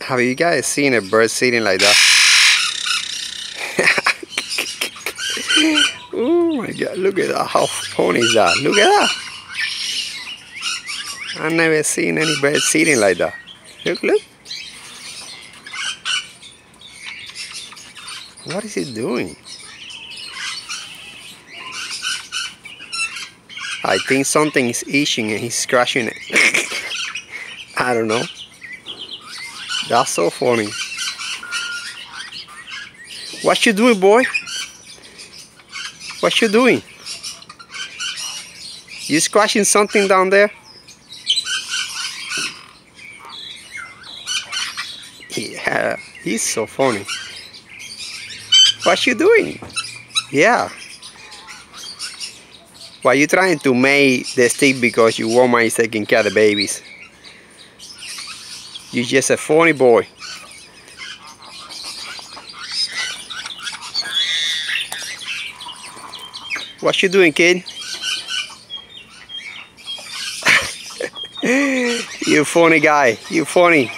Have you guys seen a bird sitting like that? Oh my god, look at that. How funny is that? Look at that. I've never seen any bird sitting like that. Look, look. What is he doing? I think something is itching and he's scratching it. I don't know. That's so funny. What you doing, boy? What you doing? You scratching something down there? Yeah, he's so funny. What you doing? Yeah. Why you trying to make the stick because your woman is taking care of the babies? You're just a funny boy. What you doing, kid? You funny guy. You funny.